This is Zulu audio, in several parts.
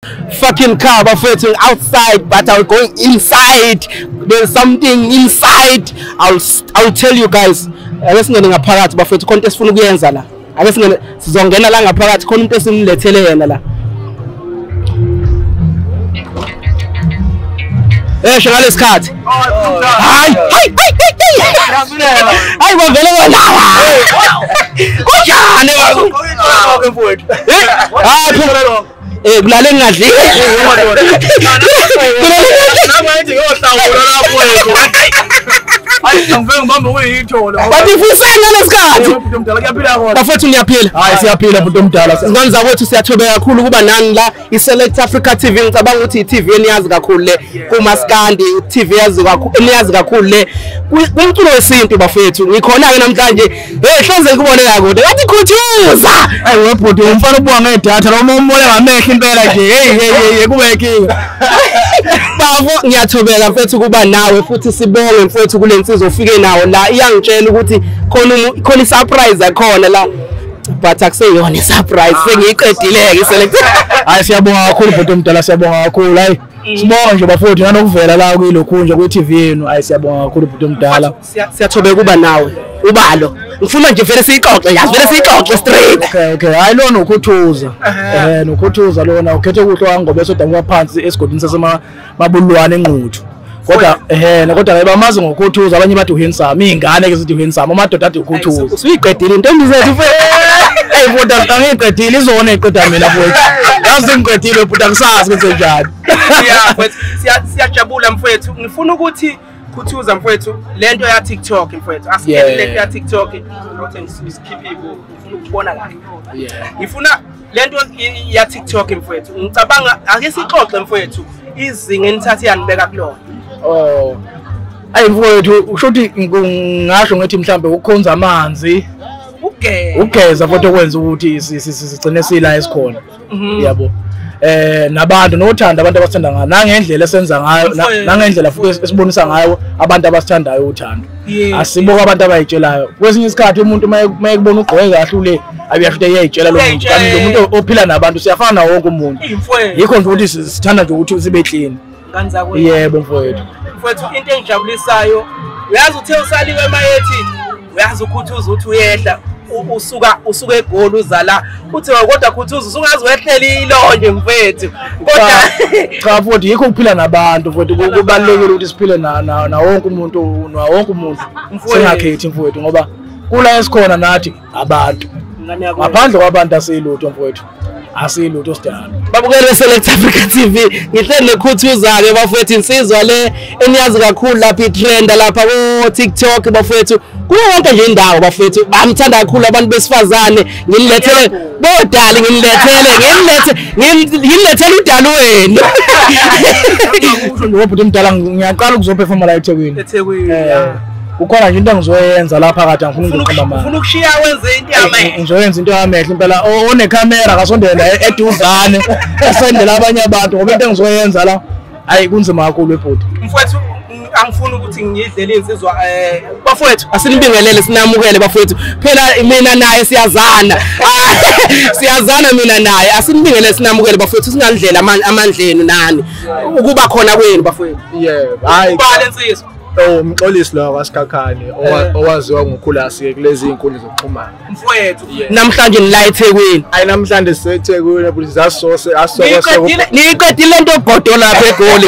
fucking car bafethu outside, but I'm going inside. There's something inside. I'll tell you guys. Akusingene ngaphakathi bafethu konke esifuna ukuyenza la. Akusingene sizongena la ngaphakathi khona umuntu esimlethele yena la. Shaka lesikhathi. Hayi bavele wena. Kunjani mfowethu? Kulale ngadli. But if usanga lesikhathi bafethu niyaphila. Hayi siyaphila bhuti omdala. Singenza kwethu siyathobeka kakhulu kuba nani la iSelect Africa TV. Ngicabanga ukuthi iTV eniyazi kakhulu le kuMaskandi, iTV yazi kakhulu eniyazi kakhulu le kumculo wesintu bafethu. Ngikhona ke namhlanje hlonze kuboneka kude ngathi Khathaza. Hayi webhuti umfana ubuka ngedatha lo umbone ngamehlo impela nje kube inkinga. Bafo ngiyathobeka mfethu kuba nawe futhi sibonge mfethu kule nsizwa ufike nawo la iyangitshela ukuthi khona isurprise akhona la, but akuseyona isurprise sengiyiqedile ke iSelect. Hayi siyabonga kakhulu bhuti omdala, siyabonga kakhulu. Hayi sibonga nje bafowethu nanokuvela la kuyilokhu nje kwi-TV yenu. Hayi siyabonga kakhulu bhuti omdala, siyathobeka kuba nawe ubalo. Ngifuna nje vele siyixoxe, yazi vele siyixoxe straight. Okay hayi lona uKhathaza. NoKhathaza lona ukhethe kuhle wangobe sodamuka phansi esigodini sasemabulwane enquthu. Kodwa bamazi ngoKhathaza, abanye bathi uhandsome, ingane ke zithi uhandsome, amadoda athi uKhathaza. Usuyiqedile intombi zethu hey bhuti angiyiqedile izona eqeda mina bhuti. Yazi ngiqedile bhuti angisazi ukuthi njani. Siyajabula mfowethu. Ngifuna ukuthi Khathaza mfowethu lento ya TikTok mfowethu. Asikele lento ya TikTok. Not skip people. Ngifuna ukubona kahle. Ngifuna lento ya TikTok mfowethu. Ngicabanga ake sixoxe mfowethu izinga enithathe yanibeka kulona. Ayi mfowethu ushothi ngasho ngathi mhlambe ukukhonza amanzi ugeza futhi okwenza ukuthi sigcine sila esikhona. Yabo. Nabantu nothanda abantu abasithanda ngayo nangendlela esenza ngayo nangendlela futhi esibonisa ngayo abantu abasithandayo uthando. Asibuka abantu abayitshelayo. Kwesinye isikhathi umuntu mayekubona ugqoke kahle ule abiyafite yayitshela lo muntu kanti lo muntu ophila nabantu siyafana nawo wonke umuntu. Yikho nje ukuthi sithanda nje ukuthi sibe clean. Kanza kwethu. Yebo mfowethu. Mfowethu into engijabulisayo uyazi uthe usaliwe emayethi uyazi uKhathaza uthi uyehla usuka eGoli uzala uthi kodwa Khathaza usungazi wehlela ilonje mfethu. Kodwa cha futhi yikho ukuphila nabantu futhi kubalekile ukuthi siphile na wonke umuntu singakhethi mfethu ngoba kula esikhona nathi abantu ngaphandle kwabantu asilutho mfethu. Asilutho sidala. Babukele Select Africa TV. Ngihlele Khathaza ke bafethu insizwa le eniyazi kakhulu lapha itrend lapha ku TikTok bafethu. Kuyo wonke nje indawo bafethu. Bamthanda kakhulu abantu besifazane. Ngilethele bodali ngilethele udalo wenu. Ngoba umdala ngiyaqala ukuzoperforma la eThekwini. Ukhona nje into engizoyenza lapha kade angifuni ukuqamba manje. Ufuna ukushiya wenze into yamehlo. Ngizoyenza into yamehlo impela one camera akasondela eduzane esendela abanye abantu ngoba into engizoyenza la hayi kunzima kakhulu ebhodi. Mfowethu angifuni ukuthi ngidlele insizwa bafowethu asinibingelele sinamukele bafowethu. Phela mina naye siyazana. Siyazana mina naye asinibingelele sinamukele bafowethu singalidlela amandleni nani ukuba khona kwenu bafowethu. Yebo hayi ubale insizwa. Umxolisi lo kwaSikhakhane owaziwa ngoKhulasi kulezi inkundla zokuxhumana. Mfowethu namhlanje nila eThekwini. Hayi namhlanje siseThekwini but zasose niqedile lento ogodo lapha eGoli.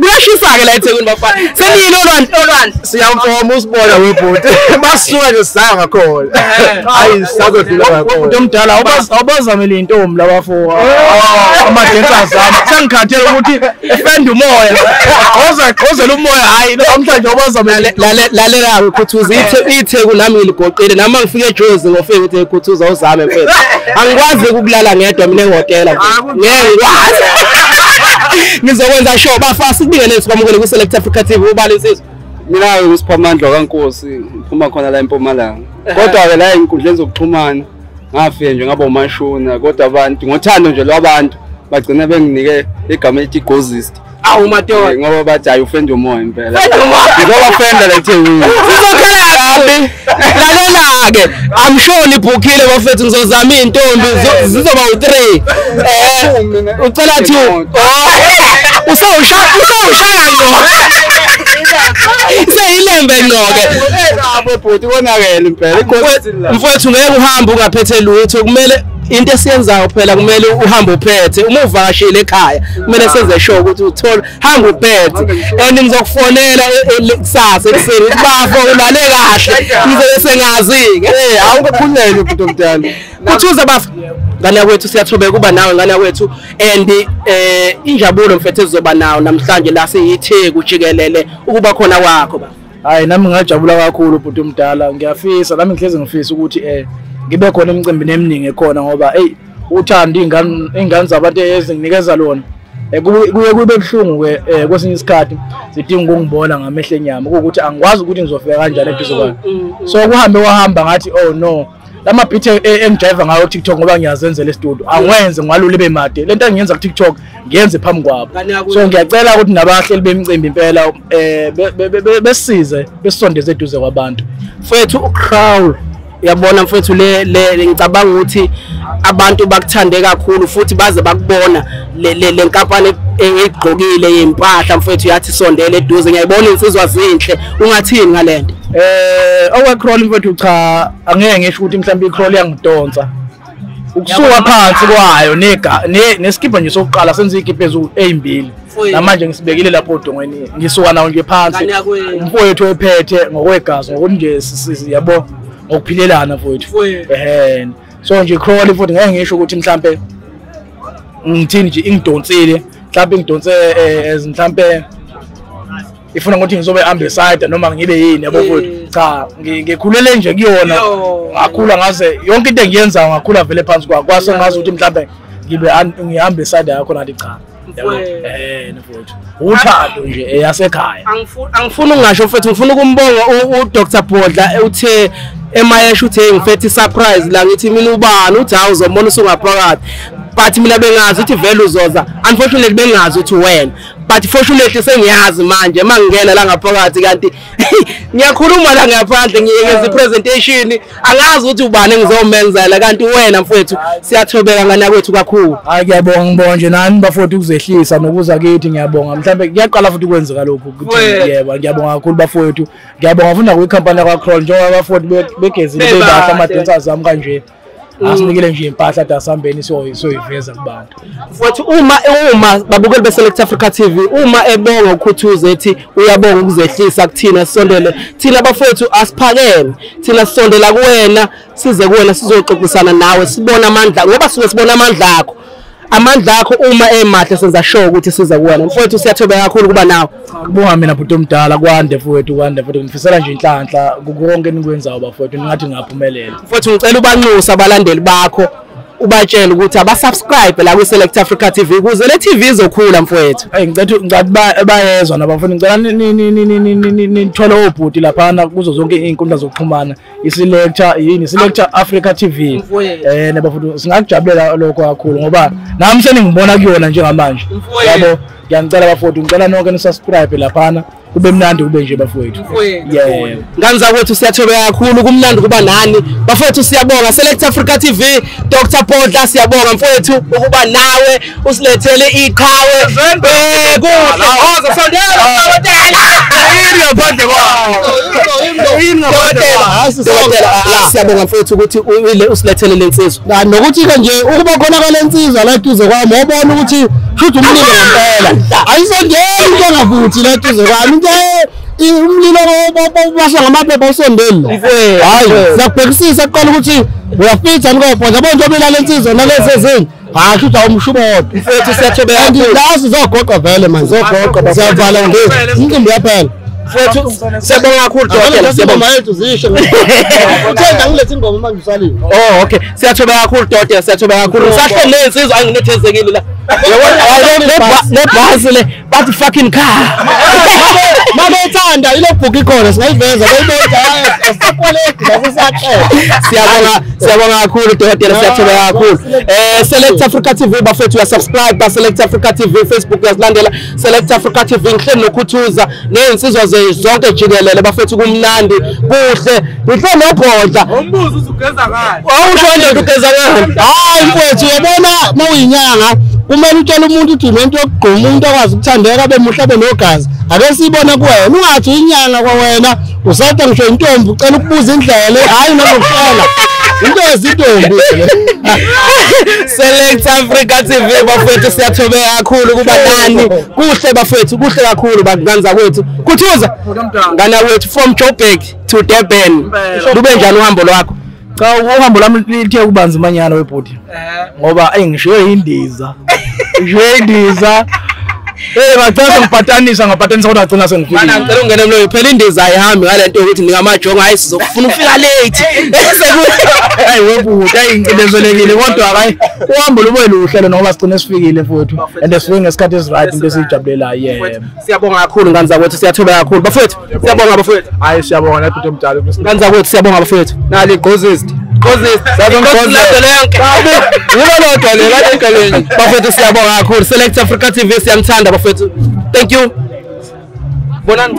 Kuyashisa ke la eThekwini bafana. Seniyini olwandle siyamfoma usibona webhuti. Basuka nje sanga khona. Hayi sizodlula kakhulu. Umuntu omdala awubazamela intombi labafo ama-dancers ami. Sengikhathele ukuthi efenda umoya. Qozela umoya hayi namhlanje lalela Khathaza iTheku nami ngiligoqile nami ngifike eJozi ngofike ukuthi Khathaza uzame mfethu. Angikwazi ukulala ngedwa mina ehotela. Ngiyakwazi. Ngizokwenza show bafasi kubingelele sikwamukele kuSelect Africa TV ubale insizwa. Mina uSiphamandla kaNkosi ngiphuma khona la eMpumalanga. Kodwa ke la inkundleni zokuxhumana ngafike nje ngaba umashona kodwa abantu ngothando nje lwabantu bagcina benginike igama elithi Ghosist. Awu madoda ngoba bathi ayi ufenda umoya impela. Ngoba fenda la eThekwini. Sizokhala lalela ke I'm sure nibhukhile bafethu ngizozama intombi zizoba u3 ucela 2 usawushaya ngo seyilembe ngoke abo bhuti konakele impela mfowethu ngeke uhambe ungaphethe lutho kumele into esiyenzayo phela kumele uhambe uphethe uma uvakashile ekhaya kumele senze sure ukuthi uthola hamba uphethe and ngizokufonela kusasa ekseni ukuthi bafo ulale kahle ngizobe sengazi ke awukukhulele umuntu omdala kuthuza bafo ngana kwethu siyathobeka kuba nawe ngana kwethu and injabulo mfethu ezoba nawo namhlanje la siyitheke ujikelele ukuba khona kwakho ba hayi nami ngajabula kakhulu umuntu omdala ngiyafisa nami ngihleze ngifisa ukuthi ngibe khona emicimbini eminingi ekhona ngoba uthanda ingane zabantu ezinginikeza lona kuye kube buhlungu kwesinye isikhathi sidinga ukungibona ngamehlo enyama ukuthi angikwazi ukuthi ngizofika kanjani eduze kwami so kuhambe wahamba ngathi oh no lama beat engijiva ngayo TikTok ngoba ngiyazenzela e-studio angwenze ngwalule bemade lento engiyenza ku TikTok ngiyenze phambi kwabo so ngiyacela ukuthi nabahleli bemicimbi impela besize besondeze eduze kwabantu mfethu uCrawl yabona mfethu le ngicabanga ukuthi abantu bakuthande kakhulu futhi baze bakubona le nkampani egqokile yempahla mfethu yathi sondele eduze ngiyayibona insizwa zinhle ungathini ngalento oweCrawl mfethu cha angeke ngisho ukuthi mhlawumbe iCrawl yangidonsa ukusuka phansi kwayo neskipa nje sokuqala senze ikipa ezimbili namanje ngisibekile lapho odongweni ngisuka nawo nje phansi umfowethu ephethe ngokwegazi ngokuthi nje yabo ngokuphilelana mfowethu so nje Crawl futhi ngeke ngisho ukuthi mhlambe ngithini nje ingidonsile mhlambe ngidonse mhlambe ifuna ukuthi ngizobe ambassador noma ngibe yini yabo mfowethu cha ngikhulele nje kuyona ngakhula ngaze yonke into engiyenza ngakhula vele phansi kwase ngazi ukuthi mhlambe ngibe ngiambassador yakho nathi cha mfowethu uthando nje eyasekhaya angifuni ungasho mfowethu ngifuna ukumbonga uDr Bhodla uthe emayesha uthe ngifethi surprise la ngithi mina ubani uthi hawu uzomona usungaphakathi but mina bengazi ukuthi vele uzoza unfortunately bengazi ukuthi wena but fortunately sengiyazi manje mangingena la ngaphakathi kanti ngiyakhuluma la ngaphandle ngiyenza presentation angazi ukuthi ubani engizomenzela kanti wena mfowethu siyathobeka ngana kwethu kakhulu hayi ngiyabonga ngibonga nje nani bafowethu ukuzehlisa nokuza kithi ngiyabonga mhlambe kuyaqala futhi kwenzeka lokho ukuthi yebo ngiyabonga kakhulu bafowethu ngiyabonga futhi nakwi-company yakwa-Crawl njengoba bafowethu begezile bebahla ama-dancers ami kanje asinikele nje impahla dasambeni soyiveza kubantu futhi uma babukeli beSelect Africa TV uma ebonga uKhathaza ethi uyabonga ukuzehlisa kuthina sisondele thina bafowethu asiphakeme thina sisondela kuwena size kuwena sizoxoxisana nawe sibona amandla ngoba suke sibona amandla akho uma emahle senza sure ukuthi siza kuwena mfowethu siyathobeka kakhulu kuba nawe kubonga mina bhuti omdala kwande futhi ngifisela nje inhlanhla konke enikwenzayo bafowethu ningathi ngaphumelela mfowethu ngicela ubanxusa abalandeli bakho ubatshela ukuthi abasubscribe la kwiSelect Africa TV ukuze le TV izokhula mfowethu ngicela bayezwa nabafuni ngicela nithola obhuti laphana kuzo zonke izinkundla zokuxhumana iSelect Africa TV nabafuni singakujabulela lokho kakhulu ngoba nami seningibona kuyona njengamanje yabo ngiyacela bafowethu ngicela nonke nisubscribe laphana kube mnandi kube nje bafowethu ngani zakwethu siyathobeka kakhulu kumnandi kuba nani bafowethu siyabonga Select Africa TV Dr Bhodla siyabonga mfowethu ukuba nawe usilethele iqhawe kuhle sondela siyabonga mfowethu ukuthi usilethele lensizwa nokuthi ke nje ukuba khona kwalensizwa la duze kwami ubona ukuthi futhi umlilo ngempela ayisongeni into engavuthi la duze kwami umlilo basha ngamaphepha usondele hayi siyabhekisisa eqala ukuthi uyafitha ngobhodla yabo nje obela lensizwa nalezi ezinye hayi futhi awumshubodo mfethu siyathobeka andilasi zogoqa vele manje zogoqa siyavala nje incimbi yaphela mfethu siyabonga kakhulu Dr siyabonga yethu zisho uthanda ngilethe ingoma manje Saliwa okay siyathobeka kakhulu Dr siyathobeka kakhulu sahle lensizwa anginethezekile la yabona le bus le bathi fucking car Mabethanda ile book ikhona singayiveza bayibona siyabonga kakhulu Dr. Siyathola kakhulu Select Africa TV bafethu uyasubscribe Select Africa TV Facebook uyasilandela Select Africa TV ngihleli noKhathaza nezinsizwa zonke jikelele bafethu kumnandi kuhle ngihle nobhodla umbuzo uzugeza ngani awushonje ugeza ngani hayi mfowethu uyabona mawuyinyanga kumele utshela umuntu uthi lento yokugquma umuntu akwazi ukuthandeka abe muhle abe nogazi ake sibona kuwena ungathi inyanga kwawena usatha ngisho intombi ucela ukubuza indlela hayi nokuhlela into ezintombi Select Africa TV bafethu siyathobeka kakhulu kuba nani kuhle bafethu kuhle kakhulu bakanza kwethu Khathaza ngana wethu from Joburg to Durban lube njani uhambo lwakho cha uhambo lami lithe kubanzi manyana webhodi ngoba ngishiye indiza bathatha ngiphatanisa kodwa agcina sengifikile mana ngicela ungene mloyo phela indiza ayihambi ngalento ukuthi ngingamajongo hayi sizokufuna ufika late hayi webhodi ayincindezelekile kodwa hayi uhambo lube luhle ngoba sigcine sifikile mfowethu and sifike ngesikhathi esiright into esijabulelayo siyabonga kakhulu nganza kwethu siyathobeka kakhulu bafethu siyabonga bafethu hayi siyabonga nathi umdala nganza kwethu siyabonga bafethu nali igqozist bafethu siyabonga kakhulu Select Africa TV siyamthanda bafethu thank you bonani